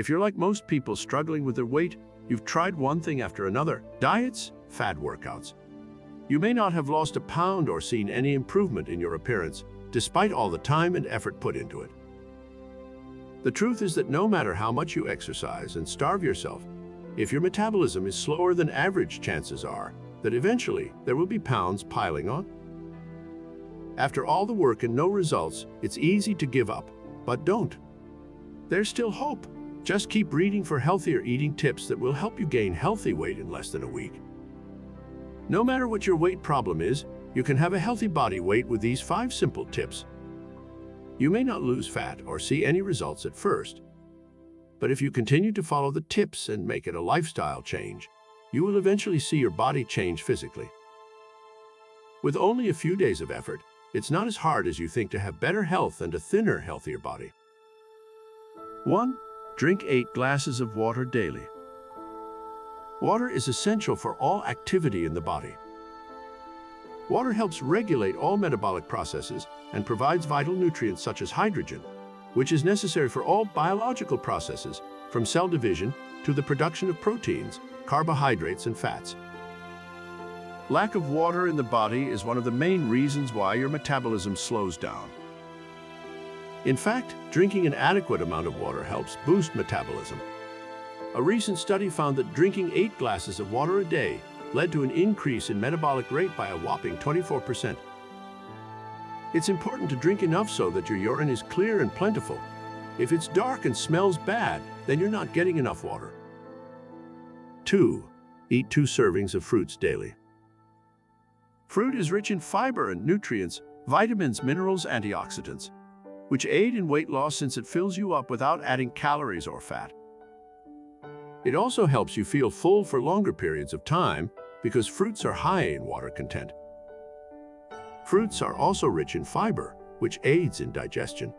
If you're like most people struggling with their weight, you've tried one thing after another: diets, fad workouts. You may not have lost a pound or seen any improvement in your appearance, despite all the time and effort put into it. The truth is that no matter how much you exercise and starve yourself, if your metabolism is slower than average, chances are that eventually there will be pounds piling on. After all the work and no results, it's easy to give up, but don't. There's still hope. Just keep reading for healthier eating tips that will help you gain healthy weight in less than a week. No matter what your weight problem is, you can have a healthy body weight with these 5 simple tips. You may not lose fat or see any results at first, but if you continue to follow the tips and make it a lifestyle change, you will eventually see your body change physically. With only a few days of effort, it's not as hard as you think to have better health and a thinner, healthier body. 1. Drink 8 glasses of water daily. Water is essential for all activity in the body. Water helps regulate all metabolic processes and provides vital nutrients such as hydrogen, which is necessary for all biological processes, from cell division to the production of proteins, carbohydrates, and fats. Lack of water in the body is one of the main reasons why your metabolism slows down. In fact, drinking an adequate amount of water helps boost metabolism. A recent study found that drinking 8 glasses of water a day led to an increase in metabolic rate by a whopping 24%. It's important to drink enough so that your urine is clear and plentiful. If it's dark and smells bad, then you're not getting enough water. 2. Eat 2 servings of fruits daily. Fruit is rich in fiber and nutrients, vitamins, minerals, antioxidants, which aid in weight loss since it fills you up without adding calories or fat. It also helps you feel full for longer periods of time because fruits are high in water content. Fruits are also rich in fiber, which aids in digestion.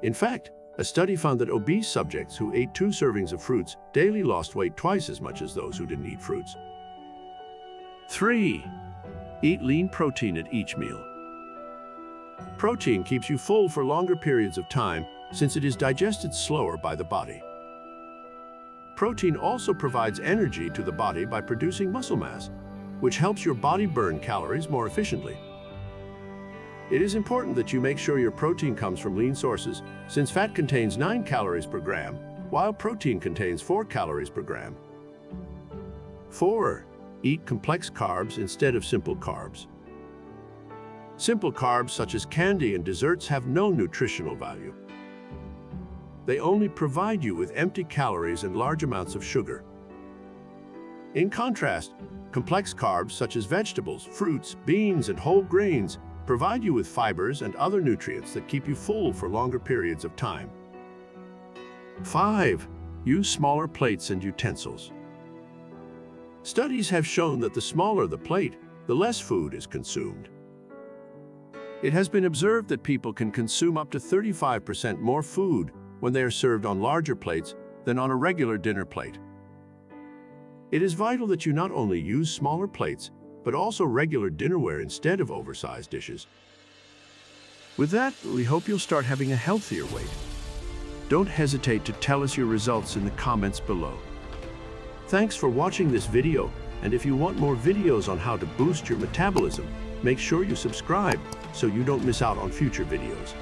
In fact, a study found that obese subjects who ate 2 servings of fruits daily lost weight twice as much as those who didn't eat fruits. 3. Eat lean protein at each meal. Protein keeps you full for longer periods of time since it is digested slower by the body. Protein also provides energy to the body by producing muscle mass, which helps your body burn calories more efficiently. It is important that you make sure your protein comes from lean sources, since fat contains 9 calories per gram, while protein contains 4 calories per gram. 4. Eat complex carbs instead of simple carbs. Simple carbs such as candy and desserts have no nutritional value. They only provide you with empty calories and large amounts of sugar. In contrast, complex carbs such as vegetables, fruits, beans, and whole grains provide you with fibers and other nutrients that keep you full for longer periods of time. 5. Use smaller plates and utensils. Studies have shown that the smaller the plate, the less food is consumed. It has been observed that people can consume up to 35% more food when they are served on larger plates than on a regular dinner plate. It is vital that you not only use smaller plates, but also regular dinnerware instead of oversized dishes. With that, we hope you'll start having a healthier weight. Don't hesitate to tell us your results in the comments below. Thanks for watching this video, and if you want more videos on how to boost your metabolism, make sure you subscribe so you don't miss out on future videos.